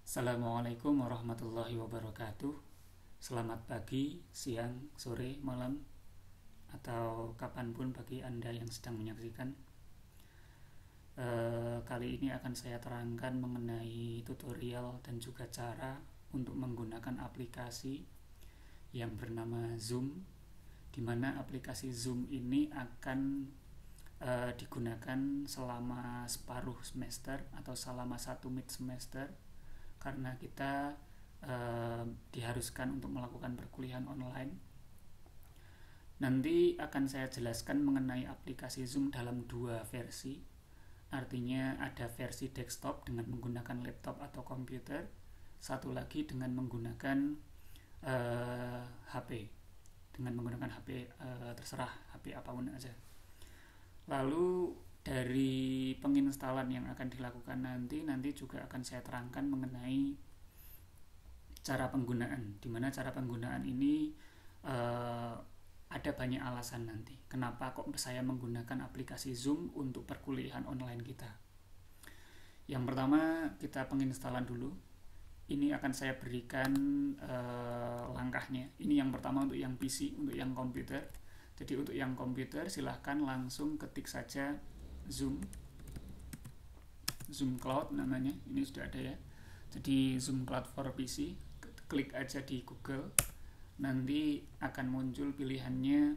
Assalamualaikum warahmatullahi wabarakatuh. Selamat pagi, siang, sore, malam, atau kapanpun bagi Anda yang sedang menyaksikan. Kali ini akan saya terangkan mengenai tutorial dan juga cara untuk menggunakan aplikasi yang bernama Zoom, di mana aplikasi Zoom ini akan digunakan selama separuh semester atau selama 1 mid semester, karena kita diharuskan untuk melakukan perkuliahan online. Nanti akan saya jelaskan mengenai aplikasi Zoom dalam 2 versi. Artinya ada versi desktop dengan menggunakan laptop atau komputer, satu lagi dengan menggunakan HP, dengan menggunakan HP, terserah HP apapun aja. Lalu dari penginstalan yang akan dilakukan nanti juga akan saya terangkan mengenai cara penggunaan, dimana cara penggunaan ini ada banyak alasan nanti kenapa kok saya menggunakan aplikasi Zoom untuk perkuliahan online kita. Yang pertama, kita penginstalan dulu. Ini akan saya berikan langkahnya. Ini yang pertama untuk yang PC, untuk yang komputer. Jadi untuk yang komputer silahkan langsung ketik saja Zoom Cloud namanya, ini sudah ada ya. Jadi Zoom Cloud for PC, klik aja di Google, nanti akan muncul pilihannya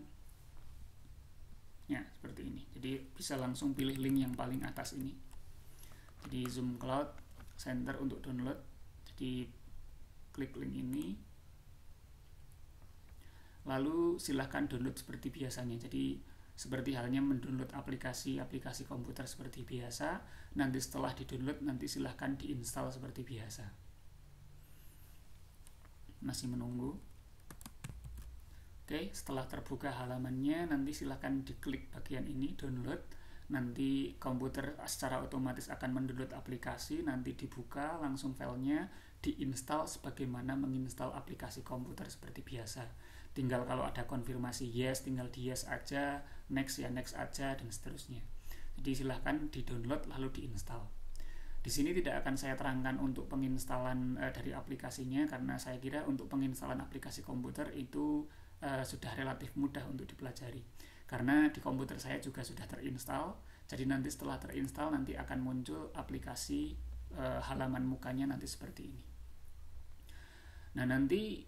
ya seperti ini. Jadi bisa langsung pilih link yang paling atas ini. Jadi Zoom Cloud Center untuk download. Jadi klik link ini, lalu silahkan download seperti biasanya. Jadi seperti halnya mendownload aplikasi komputer seperti biasa. Nanti setelah di-download, nanti silahkan diinstal seperti biasa. Masih menunggu. Oke, setelah terbuka halamannya, nanti silahkan diklik bagian ini, download. Nanti komputer secara otomatis akan mendownload aplikasi, nanti dibuka langsung filenya, diinstal sebagaimana menginstal aplikasi komputer seperti biasa. Tinggal kalau ada konfirmasi yes, tinggal di yes aja, next ya next aja, dan seterusnya. Jadi silahkan di-download lalu diinstal. Di sini tidak akan saya terangkan untuk penginstalan dari aplikasinya, karena saya kira untuk penginstalan aplikasi komputer itu sudah relatif mudah untuk dipelajari. Karena di komputer saya juga sudah terinstall. Jadi nanti setelah terinstall nanti akan muncul aplikasi halaman mukanya nanti seperti ini. Nah, nanti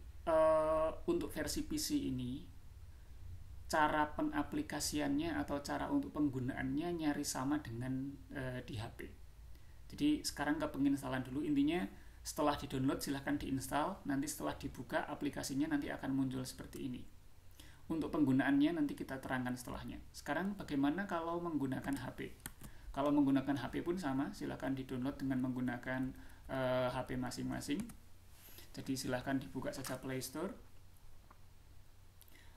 untuk versi PC ini cara pengaplikasiannya atau cara untuk penggunaannya nyaris sama dengan di HP. Jadi sekarang ke penginstalan dulu. Intinya setelah di-download silahkan diinstal. Nanti setelah dibuka aplikasinya nanti akan muncul seperti ini. Untuk penggunaannya nanti kita terangkan setelahnya. Sekarang bagaimana kalau menggunakan HP? Kalau menggunakan HP pun sama, silahkan di-download dengan menggunakan HP masing-masing. Jadi silahkan dibuka saja Play Store,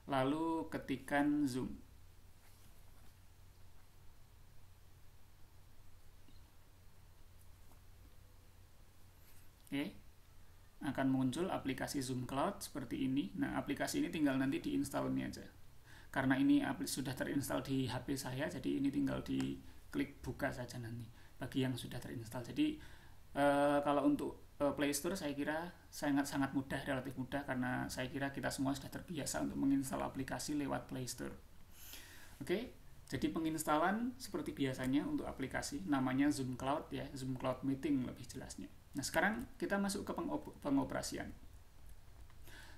lalu ketikkan Zoom. Oke, akan muncul aplikasi Zoom Cloud seperti ini. Nah, aplikasi ini tinggal nanti diinstal ini aja. Karena ini sudah terinstall di HP saya, jadi ini tinggal diklik buka saja nanti bagi yang sudah terinstall. Jadi kalau untuk Play Store saya kira sangat mudah, relatif mudah, karena saya kira kita semua sudah terbiasa untuk menginstal aplikasi lewat Play Store. Oke, jadi penginstalan seperti biasanya untuk aplikasi namanya Zoom Cloud ya, Zoom Cloud Meeting lebih jelasnya. Nah, sekarang kita masuk ke pengoperasian.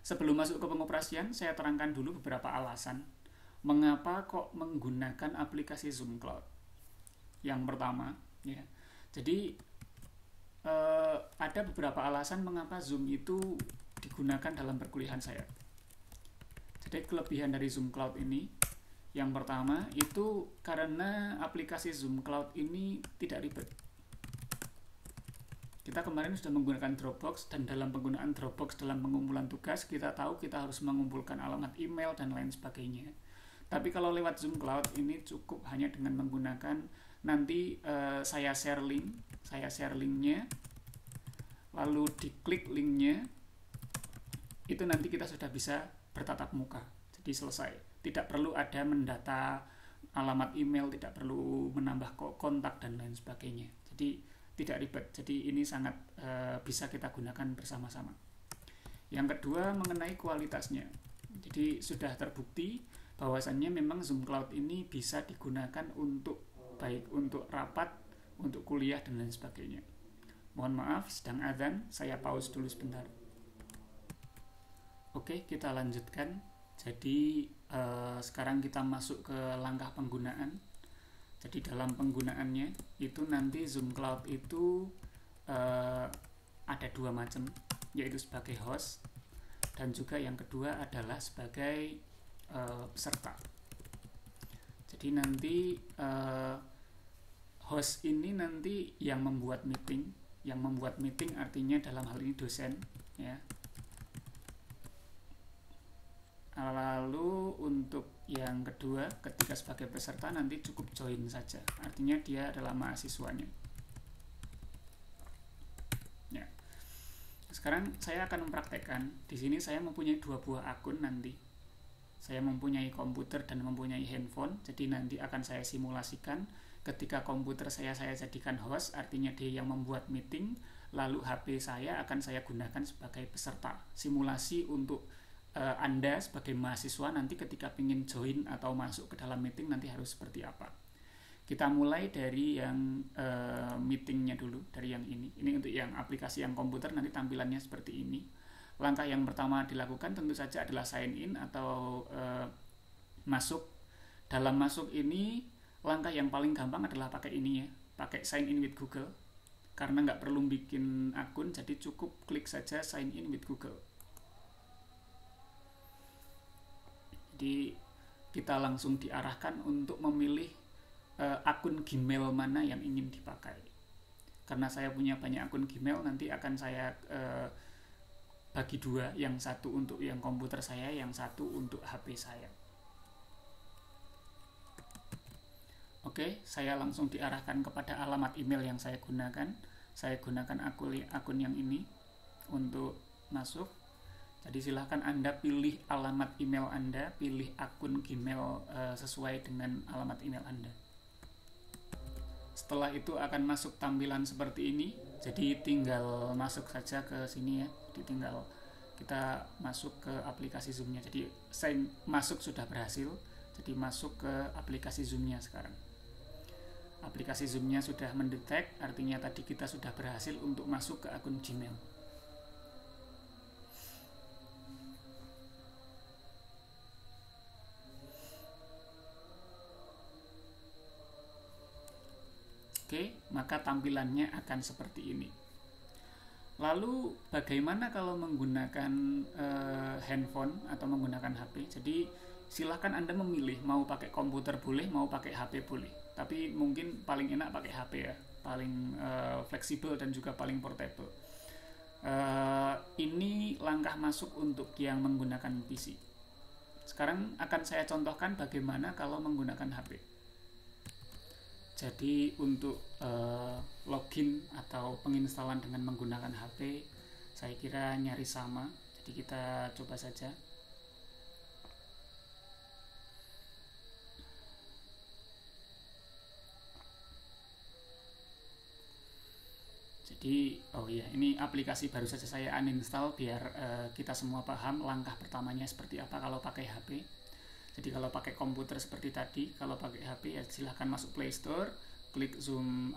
Sebelum masuk ke pengoperasian, saya terangkan dulu beberapa alasan mengapa kok menggunakan aplikasi Zoom Cloud. Yang pertama ya, jadi ada beberapa alasan mengapa Zoom itu digunakan dalam perkuliahan saya. Jadi kelebihan dari Zoom Cloud ini, yang pertama itu karena aplikasi Zoom Cloud ini tidak ribet. Kita kemarin sudah menggunakan Dropbox, dan dalam penggunaan Dropbox dalam pengumpulan tugas kita tahu kita harus mengumpulkan alamat email dan lain sebagainya. Tapi kalau lewat Zoom Cloud ini cukup hanya dengan menggunakan nanti saya share linknya, lalu diklik linknya, itu nanti kita sudah bisa bertatap muka. Jadi selesai. Tidak perlu ada mendata alamat email, tidak perlu menambah kontak dan lain sebagainya. Jadi tidak ribet. Jadi ini sangat bisa kita gunakan bersama-sama. Yang kedua mengenai kualitasnya. Jadi sudah terbukti bahwasannya memang Zoom Cloud ini bisa digunakan untuk baik untuk rapat, untuk kuliah dan lain sebagainya. Mohon maaf sedang azan, saya pause dulu sebentar. Oke, kita lanjutkan. Jadi sekarang kita masuk ke langkah penggunaan. Jadi dalam penggunaannya itu nanti Zoom Cloud itu ada dua macam, yaitu sebagai host dan juga yang kedua adalah sebagai peserta. Jadi nanti host ini nanti yang membuat meeting. Yang membuat meeting artinya dalam hal ini dosen, ya. Lalu untuk yang kedua, ketika sebagai peserta nanti cukup join saja, artinya dia adalah mahasiswanya. Ya. Sekarang saya akan mempraktekkan. Di sini saya mempunyai dua buah akun nanti. Saya mempunyai komputer dan mempunyai handphone. Jadi nanti akan saya simulasikan ketika komputer saya jadikan host, artinya dia yang membuat meeting, lalu HP saya akan saya gunakan sebagai peserta. Simulasi untuk Anda sebagai mahasiswa nanti ketika ingin join atau masuk ke dalam meeting nanti harus seperti apa. Kita mulai dari yang meetingnya dulu, dari yang ini. Ini untuk yang aplikasi yang komputer nanti tampilannya seperti ini. Langkah yang pertama dilakukan tentu saja adalah sign in atau masuk. Dalam masuk ini langkah yang paling gampang adalah pakai ini ya, pakai sign in with Google. Karena nggak perlu bikin akun, jadi cukup klik saja sign in with Google. Jadi kita langsung diarahkan untuk memilih akun Gmail mana yang ingin dipakai. Karena saya punya banyak akun Gmail, nanti akan saya bagi dua, yang satu untuk yang komputer saya, yang satu untuk HP saya. Oke, saya langsung diarahkan kepada alamat email yang saya gunakan. Saya gunakan akun yang ini untuk masuk. Jadi silahkan Anda pilih alamat email Anda, pilih akun Gmail sesuai dengan alamat email Anda. Setelah itu akan masuk tampilan seperti ini. Jadi tinggal masuk saja ke sini ya. Jadi tinggal kita masuk ke aplikasi Zoom-nya. Jadi masuk sudah berhasil. Jadi masuk ke aplikasi Zoom-nya sekarang. Aplikasi Zoom-nya sudah mendetek, artinya tadi kita sudah berhasil untuk masuk ke akun Gmail. Oke, maka tampilannya akan seperti ini. Lalu bagaimana kalau menggunakan handphone atau menggunakan HP? Jadi silahkan Anda memilih, mau pakai komputer boleh, mau pakai HP boleh. Tapi mungkin paling enak pakai HP ya, paling fleksibel dan juga paling portable. Ini langkah masuk untuk yang menggunakan PC. Sekarang akan saya contohkan bagaimana kalau menggunakan HP. Jadi untuk login atau penginstalan dengan menggunakan HP, saya kira nyaris sama. Jadi kita coba saja. Jadi, ini aplikasi baru saja saya uninstall biar kita semua paham langkah pertamanya seperti apa kalau pakai HP. Jadi kalau pakai komputer seperti tadi, kalau pakai HP ya silahkan masuk Play Store, klik Zoom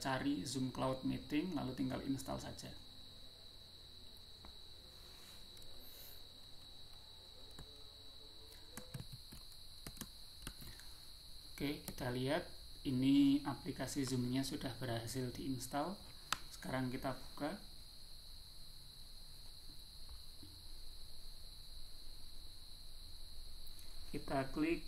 cari Zoom Cloud Meeting, lalu tinggal install saja. Oke, kita lihat ini aplikasi Zoom-nya sudah berhasil diinstal. Sekarang kita buka. Kita klik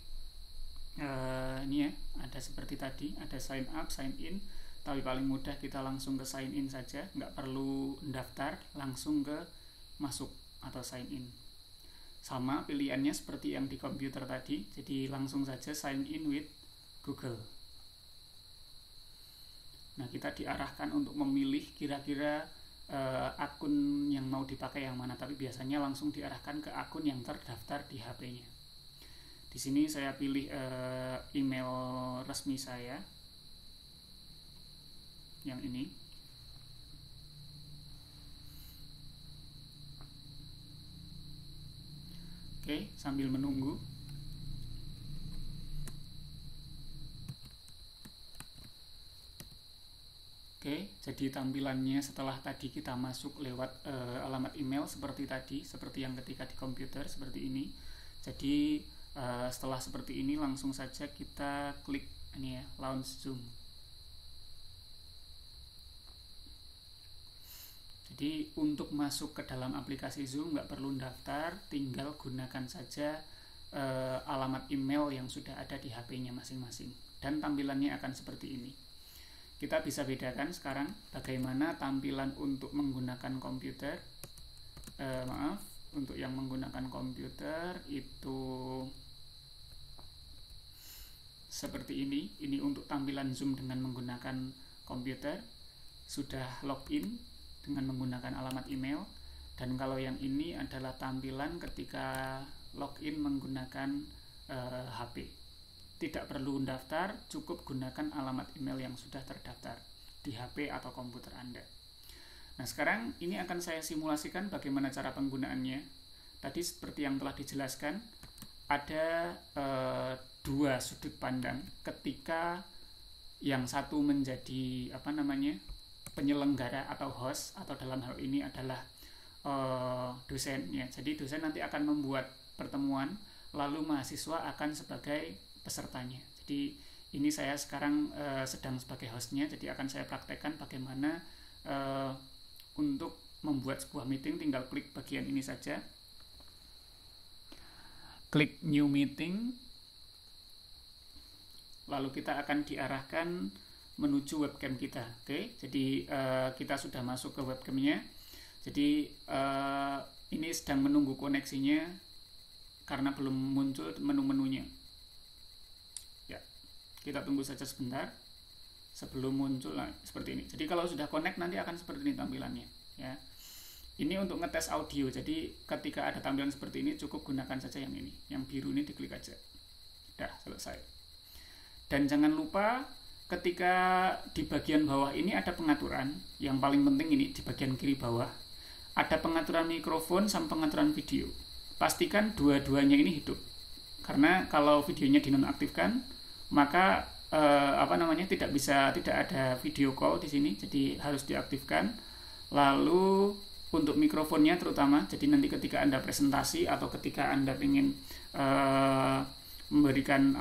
ini ya, ada seperti tadi, ada sign up, sign in. Tapi paling mudah kita langsung ke sign in saja, nggak perlu mendaftar, langsung ke masuk atau sign in. Sama pilihannya seperti yang di komputer tadi, jadi langsung saja sign in with Google. Nah, kita diarahkan untuk memilih kira-kira akun yang mau dipakai yang mana, tapi biasanya langsung diarahkan ke akun yang terdaftar di HP-nya. Di sini saya pilih email resmi saya. yang ini. Oke, sambil menunggu. Oke, jadi tampilannya setelah tadi kita masuk lewat alamat email seperti tadi, seperti yang ketika di komputer seperti ini. Jadi setelah seperti ini langsung saja kita klik ini ya, launch Zoom. Jadi untuk masuk ke dalam aplikasi Zoom nggak perlu daftar, tinggal gunakan saja alamat email yang sudah ada di HP-nya masing-masing. Dan tampilannya akan seperti ini. Kita bisa bedakan sekarang bagaimana tampilan untuk menggunakan komputer. Untuk yang menggunakan komputer itu seperti ini. Ini untuk tampilan Zoom dengan menggunakan komputer. Sudah login dengan menggunakan alamat email. Dan kalau yang ini adalah tampilan ketika login menggunakan HP. Tidak perlu mendaftar, cukup gunakan alamat email yang sudah terdaftar di HP atau komputer Anda. Nah, sekarang ini akan saya simulasikan bagaimana cara penggunaannya. Tadi seperti yang telah dijelaskan, ada dua sudut pandang ketika yang satu menjadi penyelenggara atau host, atau dalam hal ini adalah dosen ya. Jadi dosen nanti akan membuat pertemuan, lalu mahasiswa akan sebagai pesertanya. Jadi ini saya sekarang sedang sebagai hostnya, jadi akan saya praktekkan bagaimana untuk membuat sebuah meeting. Tinggal klik bagian ini saja, klik new meeting, lalu kita akan diarahkan menuju webcam kita. Oke, jadi kita sudah masuk ke webcamnya. Jadi ini sedang menunggu koneksinya karena belum muncul menu-menunya. Kita tunggu saja sebentar sebelum muncul seperti ini. Jadi kalau sudah connect nanti akan seperti ini tampilannya ya. Ini untuk ngetes audio. Jadi ketika ada tampilan seperti ini cukup gunakan saja yang ini. Yang biru ini diklik aja. Udah selesai. Dan jangan lupa ketika di bagian bawah ini ada pengaturan. Yang paling penting ini di bagian kiri bawah ada pengaturan mikrofon sama pengaturan video. Pastikan dua-duanya ini hidup. Karena kalau videonya dinonaktifkan maka tidak ada video call di sini, jadi harus diaktifkan. Lalu untuk mikrofonnya terutama, jadi nanti ketika Anda presentasi atau ketika Anda ingin memberikan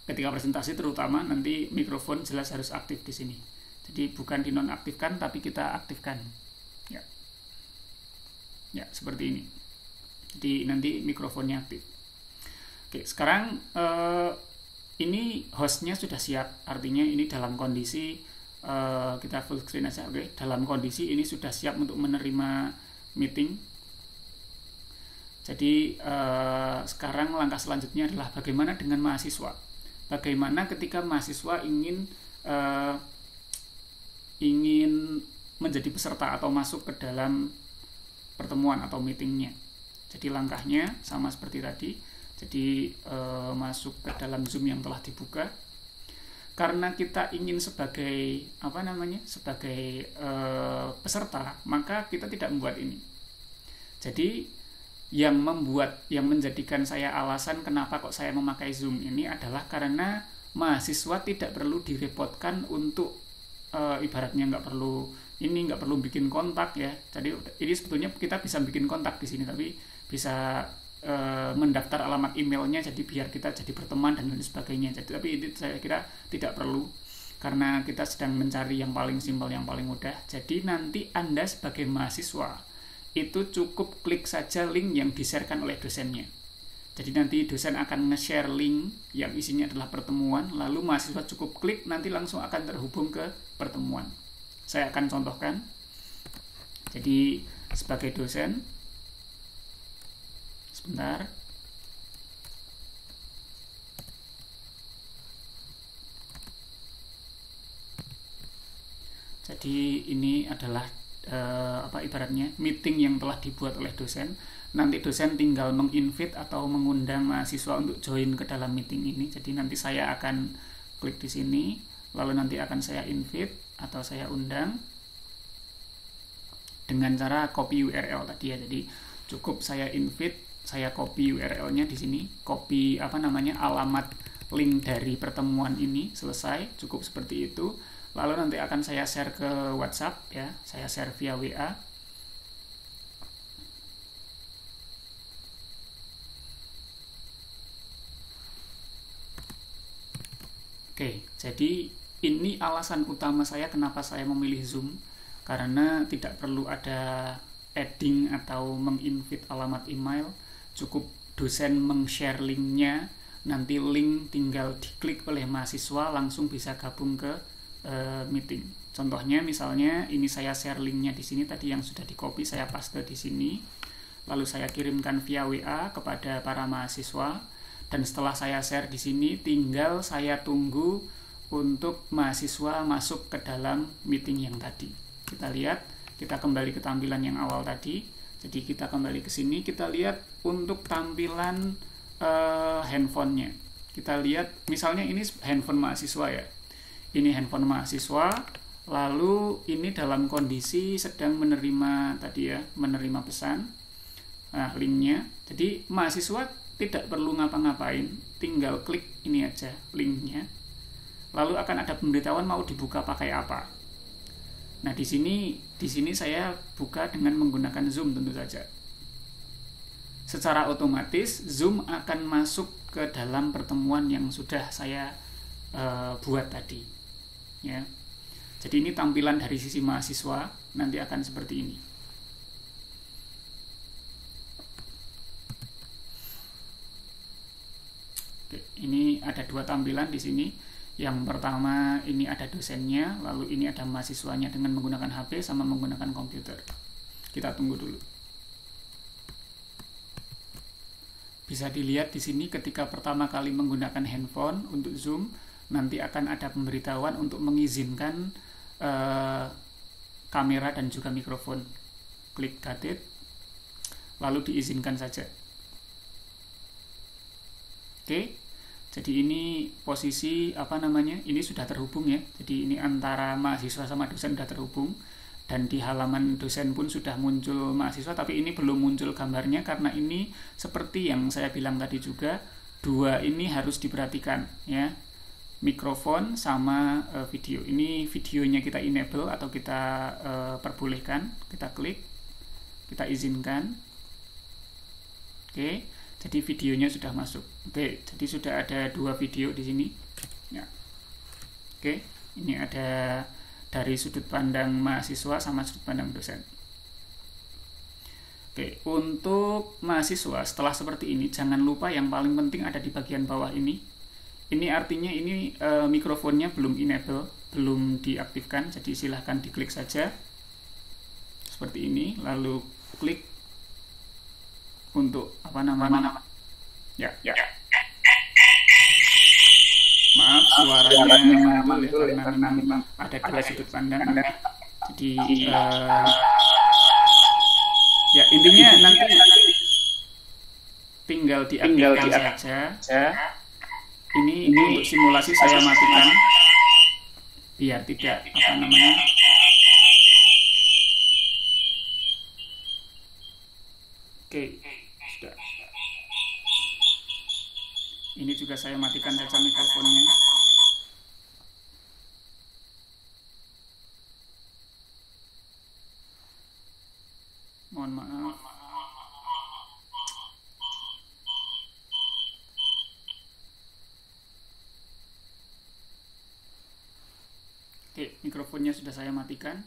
ketika presentasi terutama nanti mikrofon jelas harus aktif di sini. Jadi bukan dinonaktifkan tapi kita aktifkan. Ya, seperti ini. Jadi nanti mikrofonnya aktif. Oke, sekarang ini hostnya sudah siap, artinya ini dalam kondisi kita full screen aja. Oke, dalam kondisi ini sudah siap untuk menerima meeting. Jadi sekarang langkah selanjutnya adalah bagaimana dengan mahasiswa. Bagaimana ketika mahasiswa ingin menjadi peserta atau masuk ke dalam pertemuan atau meetingnya. Jadi langkahnya sama seperti tadi. Jadi masuk ke dalam Zoom yang telah dibuka. Karena kita ingin sebagai peserta, maka kita tidak membuat ini. Jadi yang menjadikan saya alasan kenapa kok saya memakai Zoom ini adalah karena mahasiswa tidak perlu direpotkan untuk ibaratnya nggak perlu bikin kontak ya. Jadi ini sebetulnya kita bisa bikin kontak di sini, tapi bisa mendaftar alamat emailnya, jadi biar kita jadi berteman dan lain sebagainya. Jadi tapi itu saya kira tidak perlu karena kita sedang mencari yang paling simpel, yang paling mudah. Jadi nanti Anda sebagai mahasiswa itu cukup klik saja link yang di-sharekan oleh dosennya. Jadi nanti dosen akan nge-share link yang isinya adalah pertemuan, lalu mahasiswa cukup klik, nanti langsung akan terhubung ke pertemuan. Saya akan contohkan. Jadi sebagai dosen, sebentar. Jadi ini adalah ibaratnya meeting yang telah dibuat oleh dosen. Nanti dosen tinggal menginvite atau mengundang mahasiswa untuk join ke dalam meeting ini. Jadi nanti saya akan klik di sini, lalu nanti akan saya invite atau saya undang dengan cara copy URL tadi ya. Jadi cukup saya invite, saya copy URL-nya di sini, copy alamat link dari pertemuan ini, selesai, cukup seperti itu. Lalu nanti akan saya share ke WhatsApp ya, saya share via WA. Oke, jadi ini alasan utama saya kenapa saya memilih Zoom, karena tidak perlu ada adding atau menginvite alamat email, cukup dosen meng-share linknya, nanti link tinggal diklik oleh mahasiswa langsung bisa gabung ke meeting. Contohnya misalnya ini saya share linknya di sini tadi yang sudah di copy, saya paste di sini, lalu saya kirimkan via WA kepada para mahasiswa, dan setelah saya share di sini tinggal saya tunggu untuk mahasiswa masuk ke dalam meeting yang tadi. Kita lihat, kita kembali ke tampilan yang awal tadi. Jadi kita kembali ke sini, kita lihat untuk tampilan handphonenya. Kita lihat misalnya ini handphone mahasiswa ya. Ini handphone mahasiswa, lalu ini dalam kondisi sedang menerima tadi ya, menerima pesan. Nah, linknya. Jadi mahasiswa tidak perlu ngapa-ngapain, tinggal klik ini aja linknya. Lalu akan ada pemberitahuan mau dibuka pakai apa. Nah, di sini saya buka dengan menggunakan Zoom tentu saja. Secara otomatis Zoom akan masuk ke dalam pertemuan yang sudah saya buat tadi. Ya. Jadi ini tampilan dari sisi mahasiswa, nanti akan seperti ini. Oke, ini ada dua tampilan di sini. Yang pertama ini ada dosennya, lalu ini ada mahasiswanya dengan menggunakan HP sama menggunakan komputer. Kita tunggu dulu. Bisa dilihat di sini ketika pertama kali menggunakan handphone untuk Zoom, nanti akan ada pemberitahuan untuk mengizinkan kamera dan juga mikrofon. Klik got it, lalu diizinkan saja. Oke, jadi ini posisi ini sudah terhubung ya. Jadi ini antara mahasiswa sama dosen sudah terhubung, dan di halaman dosen pun sudah muncul mahasiswa, tapi ini belum muncul gambarnya karena ini seperti yang saya bilang tadi juga, dua ini harus diperhatikan ya. Mikrofon sama video. Ini videonya kita enable atau kita perbolehkan, kita klik, kita izinkan. Oke, jadi videonya sudah masuk. Oke, jadi sudah ada dua video di sini. Ya. Oke, ini ada dari sudut pandang mahasiswa sama sudut pandang dosen. Oke, untuk mahasiswa setelah seperti ini jangan lupa yang paling penting ada di bagian bawah ini. Ini artinya ini mikrofonnya belum enable, belum diaktifkan, jadi silahkan diklik saja seperti ini, lalu klik untuk ya. Maaf suaranya muncul ya, karena memang ada dua sudut pandang. Jadi ya intinya nanti tinggal diaktifkan saja. Ini untuk simulasi saya matikan biar tidak Oke, sudah. Ini juga saya matikan saja mikrofonnya. Mohon maaf. Oke, mikrofonnya sudah saya matikan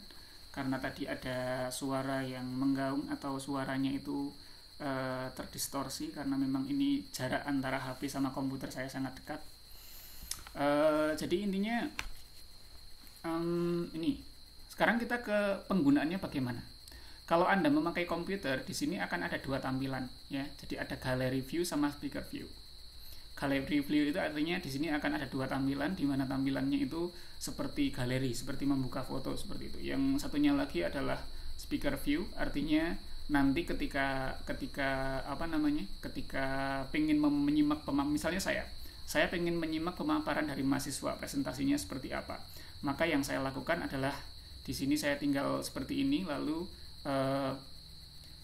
karena tadi ada suara yang menggaung atau suaranya itu terdistorsi karena memang ini jarak antara HP sama komputer saya sangat dekat. Jadi intinya ini sekarang kita ke penggunaannya bagaimana. Kalau Anda memakai komputer, di sini akan ada dua tampilan ya. Jadi ada gallery view sama speaker view. Gallery view itu artinya di sini akan ada dua tampilan, di mana tampilannya itu seperti galeri, seperti membuka foto seperti itu. Yang satunya lagi adalah speaker view, artinya nanti ketika pengen menyimak misalnya saya saya ingin menyimak pemaparan dari mahasiswa, presentasinya seperti apa. Maka yang saya lakukan adalah di sini saya tinggal seperti ini, lalu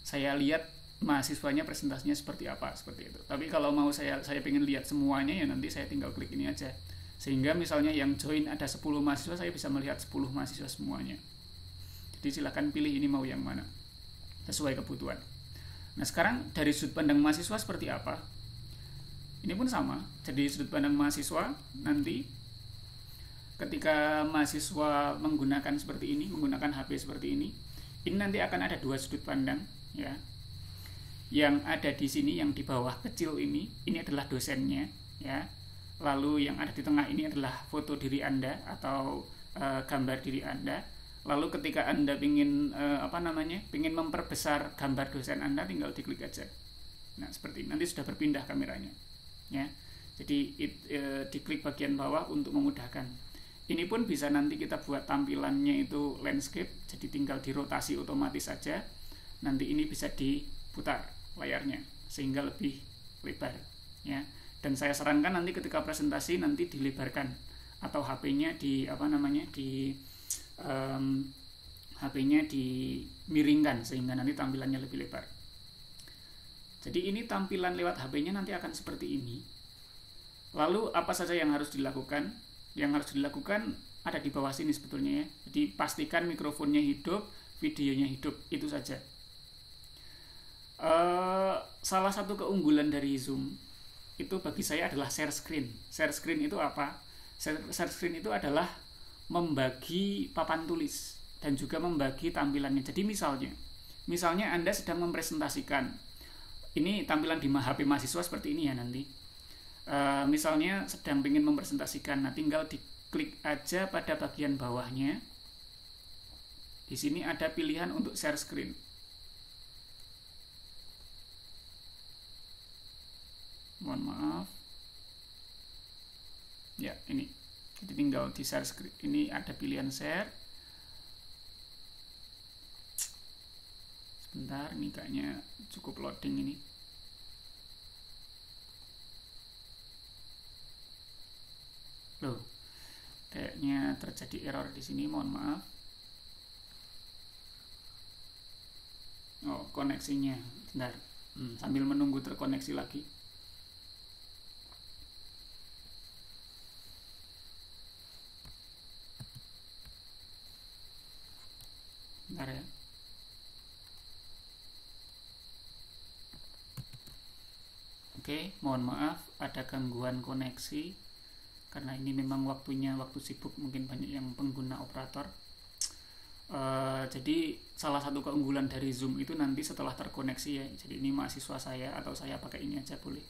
saya lihat mahasiswanya presentasinya seperti apa, seperti itu. Tapi kalau mau saya pengen lihat semuanya, ya nanti saya tinggal klik ini aja. Sehingga misalnya yang join ada 10 mahasiswa, saya bisa melihat 10 mahasiswa semuanya. Jadi silahkan pilih ini mau yang mana, sesuai kebutuhan. Nah sekarang dari sudut pandang mahasiswa seperti apa? Ini pun sama. Jadi sudut pandang mahasiswa nanti ketika mahasiswa menggunakan seperti ini, menggunakan HP seperti ini nanti akan ada 2 sudut pandang, ya. Yang ada di sini, yang di bawah kecil ini adalah dosennya, ya. Lalu yang ada di tengah ini adalah foto diri Anda atau gambar diri Anda. Lalu ketika Anda ingin ingin memperbesar gambar dosen Anda, tinggal diklik aja. Nah, seperti ini. Nanti sudah berpindah kameranya. Ya. Jadi diklik bagian bawah untuk memudahkan. Ini pun bisa nanti kita buat tampilannya itu landscape, jadi tinggal dirotasi otomatis saja. Nanti ini bisa diputar layarnya sehingga lebih lebar, ya. Dan saya sarankan nanti ketika presentasi nanti dilebarkan atau HP-nya HP-nya dimiringkan sehingga nanti tampilannya lebih lebar. Jadi ini tampilan lewat HP-nya nanti akan seperti ini. Lalu apa saja yang harus dilakukan? Yang harus dilakukan ada di bawah sini sebetulnya, ya. Jadi pastikan mikrofonnya hidup, videonya hidup, itu saja. Salah satu keunggulan dari Zoom itu bagi saya adalah share screen. Share screen itu apa? Share screen itu adalah membagi papan tulis dan juga membagi tampilannya. Jadi misalnya Anda sedang mempresentasikan, ini tampilan di HP mahasiswa seperti ini ya nanti. Misalnya sedang ingin mempresentasikan, nah tinggal diklik aja pada bagian bawahnya. Di sini ada pilihan untuk share screen. Mohon maaf. Ya, ini. Jadi tinggal di share screen. Ini ada pilihan share. Sebentar, ini kayaknya cukup loading ini. Loh, kayaknya terjadi error di sini, mohon maaf. Oh, koneksinya. Bentar. Sambil menunggu terkoneksi lagi. Bentar ya. Oke, mohon maaf ada gangguan koneksi karena ini memang waktu sibuk, mungkin banyak yang pengguna operator. Jadi salah satu keunggulan dari Zoom itu nanti setelah terkoneksi, ya. Jadi ini mahasiswa saya atau saya pakai ini aja boleh.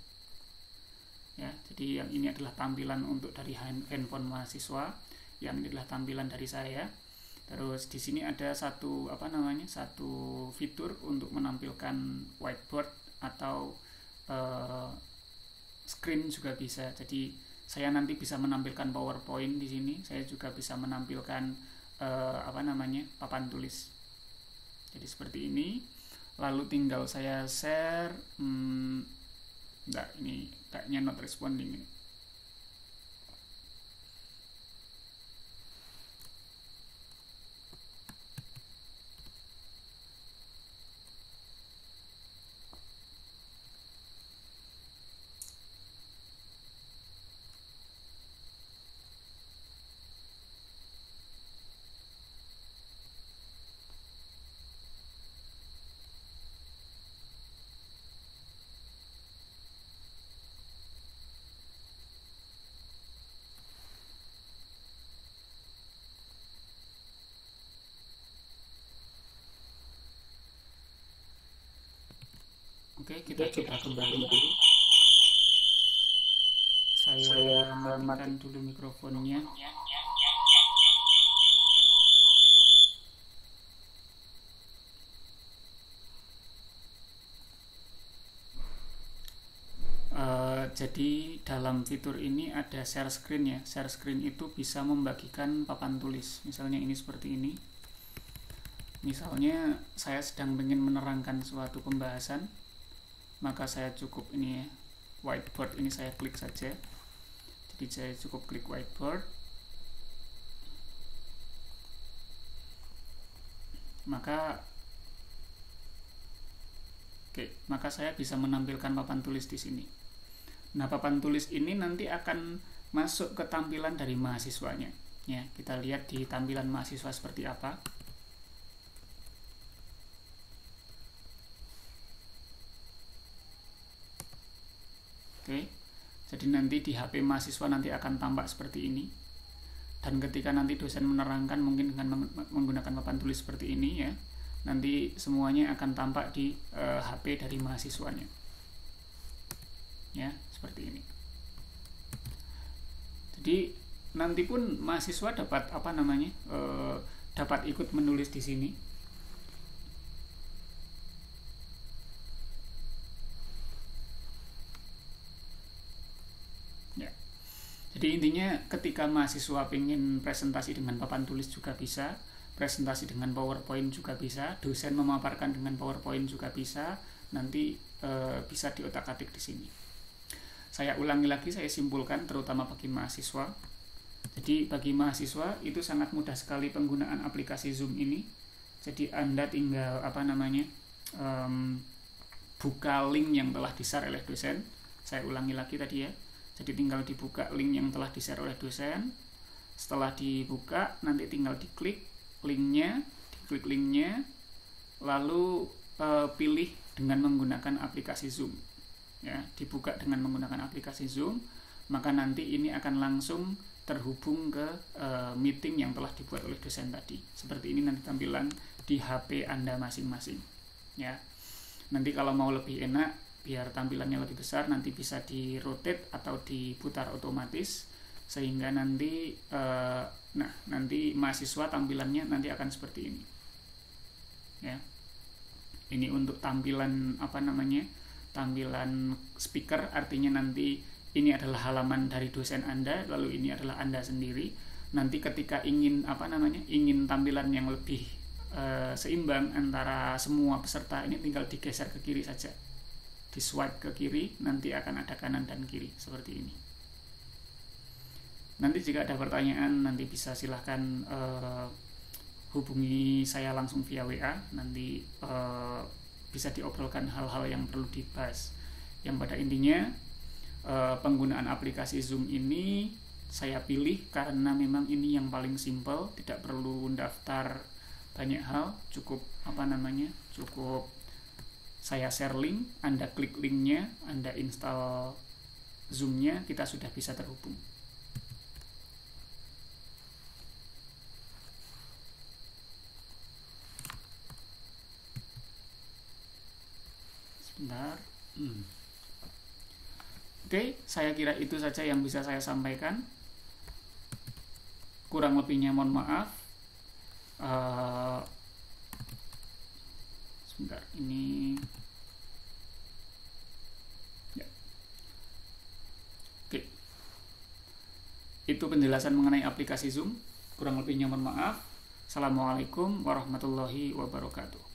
Ya, jadi yang ini adalah tampilan untuk dari handphone mahasiswa, yang ini adalah tampilan dari saya. Terus di sini ada satu fitur untuk menampilkan whiteboard atau screen juga bisa. Jadi saya nanti bisa menampilkan PowerPoint di sini. Saya juga bisa menampilkan papan tulis. Jadi seperti ini. Lalu tinggal saya share. Ini kayaknya not responding ini. Oke, kita coba kembali. Saya matikan dulu mikrofonnya. Jadi dalam fitur ini ada share screen, ya. Share screen itu bisa membagikan papan tulis. Misalnya ini seperti ini. Misalnya saya sedang ingin menerangkan suatu pembahasan, maka saya cukup ini, ya, whiteboard ini saya klik saja. Jadi saya cukup klik whiteboard, maka saya bisa menampilkan papan tulis di sini. Nah, papan tulis ini nanti akan masuk ke tampilan dari mahasiswanya. Ya, kita lihat di tampilan mahasiswa seperti apa. Oke, jadi nanti di HP mahasiswa nanti akan tampak seperti ini. Dan ketika nanti dosen menerangkan mungkin dengan menggunakan papan tulis seperti ini ya, nanti semuanya akan tampak di HP dari mahasiswanya. Ya, seperti ini. Jadi nanti pun mahasiswa dapat dapat ikut menulis di sini. Ya. Jadi intinya ketika mahasiswa ingin presentasi dengan papan tulis juga bisa, presentasi dengan PowerPoint juga bisa, dosen memaparkan dengan PowerPoint juga bisa, nanti bisa diotak-atik di sini. Saya ulangi lagi, saya simpulkan terutama bagi mahasiswa. Jadi bagi mahasiswa itu sangat mudah sekali penggunaan aplikasi Zoom ini. Jadi Anda tinggal buka link yang telah di-share oleh dosen. Saya ulangi lagi tadi ya. Jadi tinggal dibuka link yang telah di-share oleh dosen. Setelah dibuka, nanti tinggal diklik linknya, lalu pilih dengan menggunakan aplikasi Zoom. Ya, dibuka dengan menggunakan aplikasi Zoom, maka nanti ini akan langsung terhubung ke meeting yang telah dibuat oleh dosen tadi. Seperti ini nanti tampilan di HP Anda masing-masing. Ya, nanti kalau mau lebih enak, biar tampilannya lebih besar, nanti bisa di-rotate atau diputar otomatis, sehingga nanti nanti mahasiswa tampilannya nanti akan seperti ini. Ya, ini untuk tampilan tampilan speaker, artinya nanti ini adalah halaman dari dosen Anda, lalu ini adalah Anda sendiri. Nanti ketika ingin ingin tampilan yang lebih seimbang antara semua peserta, ini tinggal digeser ke kiri saja, di swipe ke kiri, nanti akan ada kanan dan kiri seperti ini. Nanti jika ada pertanyaan, nanti bisa silahkan hubungi saya langsung via WA, nanti bisa diobrolkan hal-hal yang perlu dibahas. Yang pada intinya penggunaan aplikasi Zoom ini saya pilih karena memang ini yang paling simple, tidak perlu daftar banyak hal, cukup cukup saya share link, Anda klik linknya, Anda install Zoom-nya, kita sudah bisa terhubung. Sebentar. Oke, saya kira itu saja yang bisa saya sampaikan. Kurang lebihnya mohon maaf. Sebentar, ini ya. Oke, itu penjelasan mengenai aplikasi Zoom. Kurang lebihnya mohon maaf. Assalamualaikum warahmatullahi wabarakatuh.